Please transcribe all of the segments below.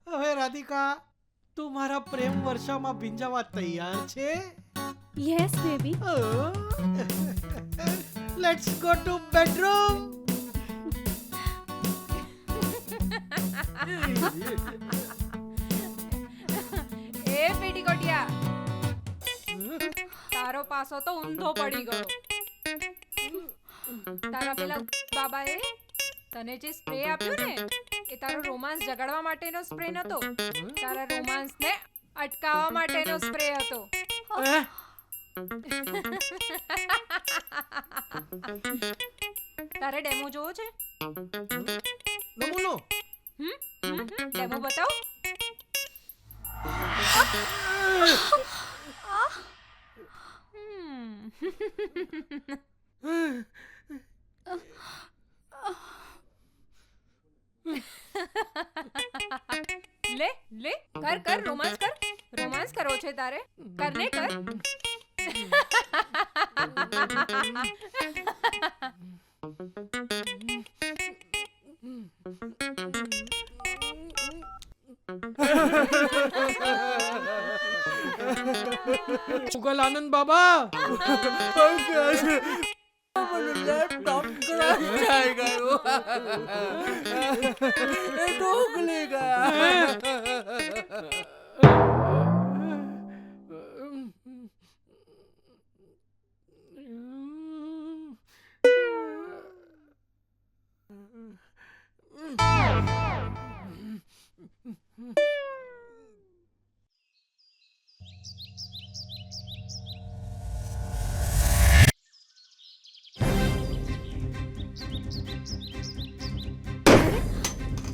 હવે રાધિકા, તું મારા પ્રેમ વર્ષામાં ભીંજાવા તૈયાર છે? Yes baby. Let's go to bedroom. એ પેટીકોટિયા, તારો પાસો તો ઊંધો પડી ગયો. તારા પેલા બાબાએ તને જે સ્પ્રે આપ્યો ને, એ તારો રોમાન્સ જગાડવા માટેનો સ્પ્રે નતો, તારા રોમાન્સને અટકાવવા માટેનો સ્પ્રે હતો. તારે ડેમો જોવો છે? નમૂનો. ડેમો બતાવો. લે લે, કર કર, રોમાન્સ કરવો છે તારે? કર ને, કર. મુગલ આનંદ બાબા, लैपटॉप क्रैश जाएगा ये ठोक लेगा.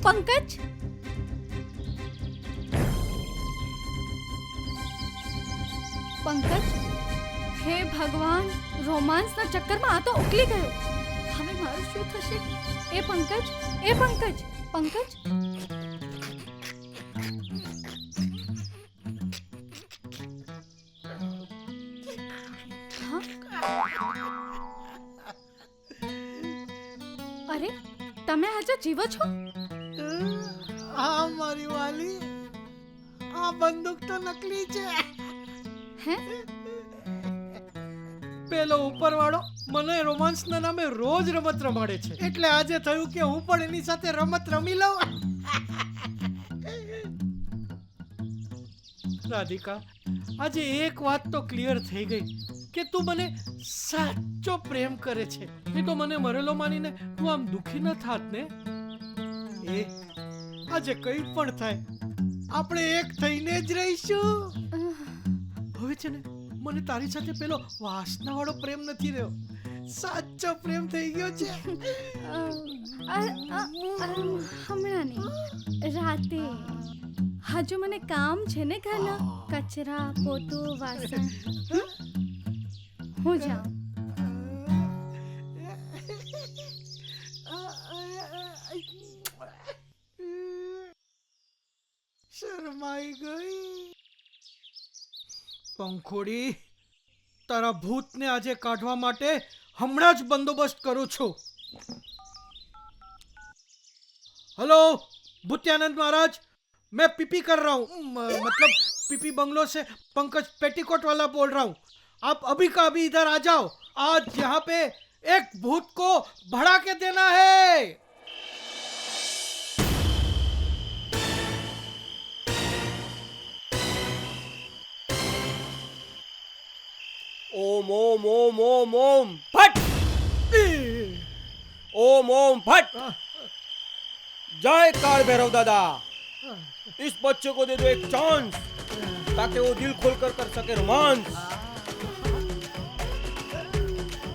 પંકજ, પંકજ, હે ભગવાન, રોમાન્સના ચક્કરમાં આ તો ઉકલી ગયો. હવે મારું શું થશે? એ પંકજ, પંકજ. અરે, તમે હજુ જીવો છો? હા મારી વાલી, આ બંદૂક તો નકલી છે. હે? પેલો ઉપરવાળો મને રોમાન્સના નામે રોજ રમત રમાડે છે, એટલે આજે થયું કે હું પણ એની સાથે રમત રમી લઉં. રાધિકા, આજે એક વાત તો ક્લિયર થઈ ગઈ કે તું મને સાચો પ્રેમ કરે છે. એ તો મને મરેલો માનીને તું આમ દુખી ન થાત ને? એ આજે કંઈ પણ થાય, આપણે એક થઈને જ રહીશું. હવે છે ને, મને તારી સાથે પેલો વાસનાવાળો પ્રેમ નથી રહ્યો, સાચો પ્રેમ થઈ ગયો છે. હમણાં નહીં, રાતે. હજુ મને કામ છે ને ઘરના, કચરા, પોતું, વાસણ. હું જાઉં. શરમાઈ ગઈ. પંખોડી, તારા ભૂતને આજે કાઢવા માટે હમણાં જ બંદોબસ્ત કરું છું. हेलो भूत्यानंद महाराज, मैं पीपी कर रहा हूँ, मतलब पीपी बंगलो से पंकज पेटीकोट वाला बोल रहा हूँ. आप अभी का अभी इधर आ जाओ. आज यहाँ पे एक भूत को भड़ा के देना है. ओम ओम ओम ओम ओम फट. ओम ओम फट. जय काल भैरव दादा. इस बच्चे को दे दो एक चांस, ताकि वो दिल खोलकर कर सके रोमांस.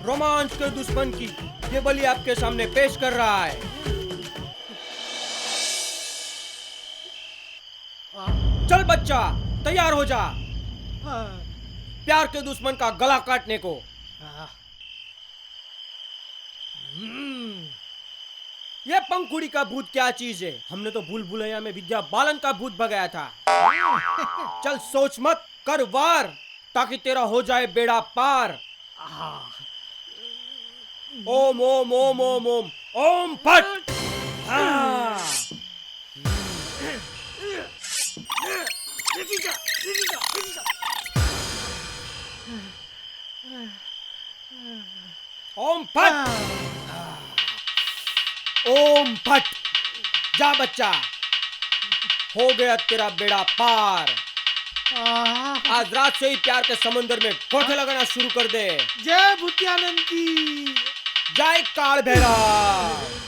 रोमांस के दुश्मन की ये बलि आपके सामने पेश कर रहा है. चल बच्चा, तैयार हो जा प्यार के दुश्मन का गला काटने को. ये पंखुड़ी का भूत क्या चीज है? हमने तो भूल भुलैया में विद्या बालन का भूत भगाया था. चल सोच मत, कर वार, ताकि तेरा हो जाए बेड़ा पार. ओम ओम ओम ओम ओम ओम फट. हाँ ओम फट ओम फट जा बच्चा, हो गया तेरा बेड़ा पार। आहा, आज रात से ही प्यार के समंदर में गोते लगाना शुरू कर दे। जय भूतियानंद की, जय काल भैरव।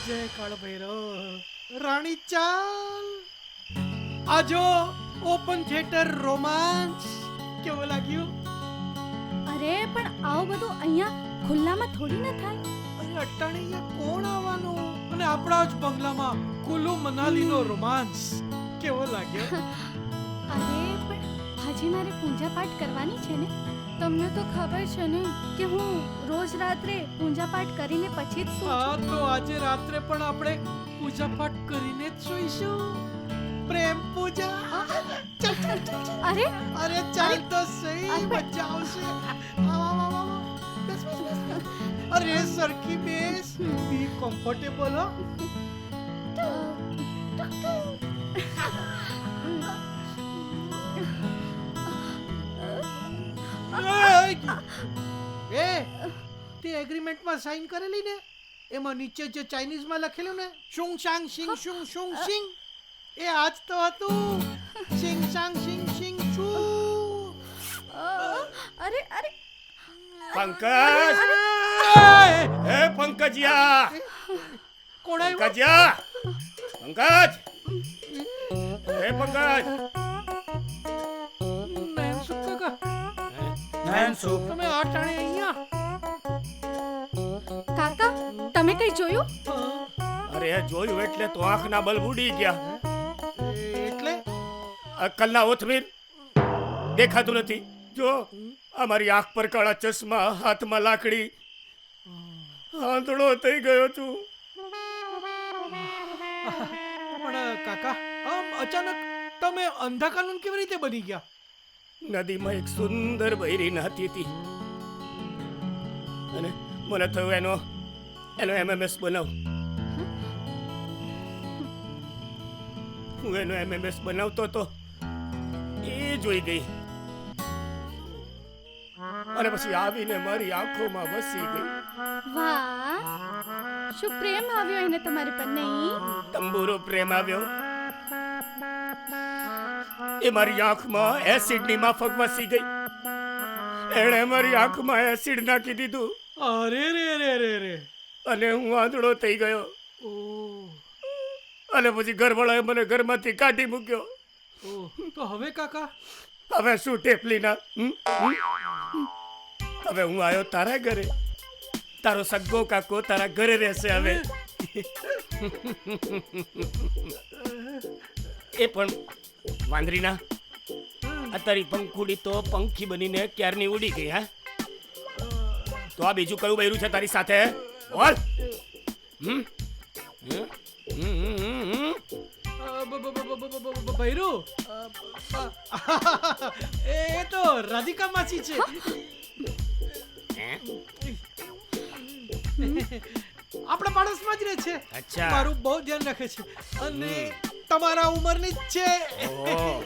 जय काળ ભૈરવ। રાણી ચાલ આજો ઓપન થિયેટર રોમાંસ કેવો લાગ્યું? અરે પણ આવું બધું અહીંયા ખુલ્લામાં થોડી ના થાય. અને અટાણે અહીંયા કોણ આવવાનું? અને આપણા જ બંગલામાં કુલ્લુ મનાલીનો રોમાંસ કેવો લાગ્યો? અરે પણ હજી મારે પૂજા પાઠ કરવાની છે ને. તમને તો ખબર છે ને કે હું રોજ રાત્રે પૂજા પાઠ કરીને પછી જ સૂવું હા, છું. તો આજે રાત્રે પણ આપણે પૂજા પાઠ કરીને જ સૂઈશું. પ્રેમ પૂજા. ચાલ ચાલ ચાલ ચાલ. અરે અરે ચાલ તો સહી, અરે. મજા આવશે. આવ, આવ, આવ, આવ. બેસ, બેસ, બેસ. અરે સરખી બેસ, બી કમ્ફર્ટેબલ હો. એ તે એગ્રીમેન્ટમાં સાઈન કરેલી ને, એમાં નીચે જે ચાઇનીઝમાં લખેલું ને, શુંગ શાંગ શિંગ શુંગ શુંગ શિંગ, એ આજ તો હતું. શિંગ શાંગ શિંગ શિંગ શુ. અરે અરે पंकज ए पंकजिया કોણ આવ્યું? पंकजिया पंकज ए पंकज નયન સુખ કાકા, नयन सुख તમે આ ટાણે અહીંયા? કાકા તમે કઈ જોયું? अरे જોયું એટલે તો આંખના બલ્બ ઉડી ગયા. એટલે અક્કલના ઓથમીર દેખાતું નથી. જો અમારી આંખ પર કાળા ચશ્મા, હાથમાં લાકડી, આંધળો થઈ ગયો છું. પણ કાકા, આમ અચાનક તમે અંધા કાનૂન કેવી રીતે બની ગયા? નદીમાં એક સુંદર બૈરી નહાતી હતી અને મને થયું એનો MMS બનાવ. હું એનો MMS બનાવતો તો એ જોઈ ગઈ અને પછી આવીને મારી આંખોમાં વસી ગઈ. વાહ, શું પ્રેમ આવ્યો એને તમારી પર નહીં? તંબુરો પ્રેમ આવ્યો. એ મારી આંખમાં એસિડની માફક વસી ગઈ. એણે મારી આંખમાં એસિડ નાખી દીધું અરે રે રે રે રે. અને હું આંધળો થઈ ગયો. ઓહ, અને પછી ઘરવાળાએ મને ઘરમાંથી કાઢી મૂક્યો. ઓહ, તો હવે કાકા? હવે શું ટેપલીના હવે હું આવ્યો તારા ઘરે. તારો સગ્ગો કાકો તારા ઘરે રહેશે હવે. એ પણ વાંદરીના આ તારી પંખુડી તો પંખી બનીને ક્યારની ઉડી ગઈ. હા, તો આ બીજું કયું બૈરું છે તારી સાથે? બોલ. ભૈરુ, એ તો રાધિકા માસી છે. આપણા પાડોશમાં જ રહે છે. અચ્છા. મારું બહુ ધ્યાન રાખે છે અને તમારા ઉંમરની જ છે. ઓહ.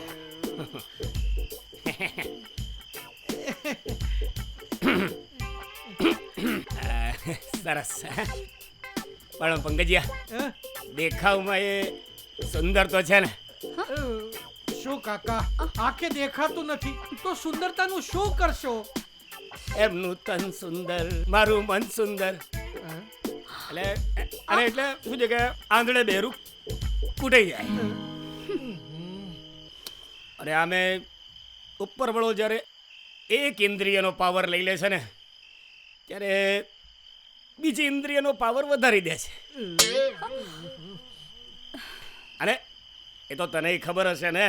સરસ. પણ પંકજિયા, હે? દેખાવમાં એ સુંદર તો છે ને? શું કાકા, આંખે દેખાતું નથી તો સુંદરતાનું શું કરશો? એમનું તન સુંદર, મારું મન સુંદર. એટલે અને એટલે શું છે કે આંધળે બેરું કૂટાઈ જાય. અને આમે ઉપર વળો જ્યારે એક ઇન્દ્રિયનો પાવર લઈ લે છે ને, ત્યારે બીજી ઇન્દ્રિયનો પાવર વધારી દે છે. અને એ તો તને ખબર હશે ને.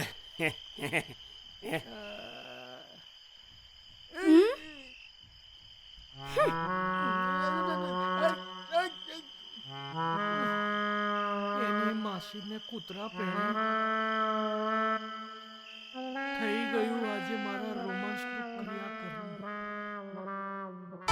એની માસીને કૂતરા પહેરી થઈ ગયું આજે મારા રોમાંસનું ક્રિયાકર્મ.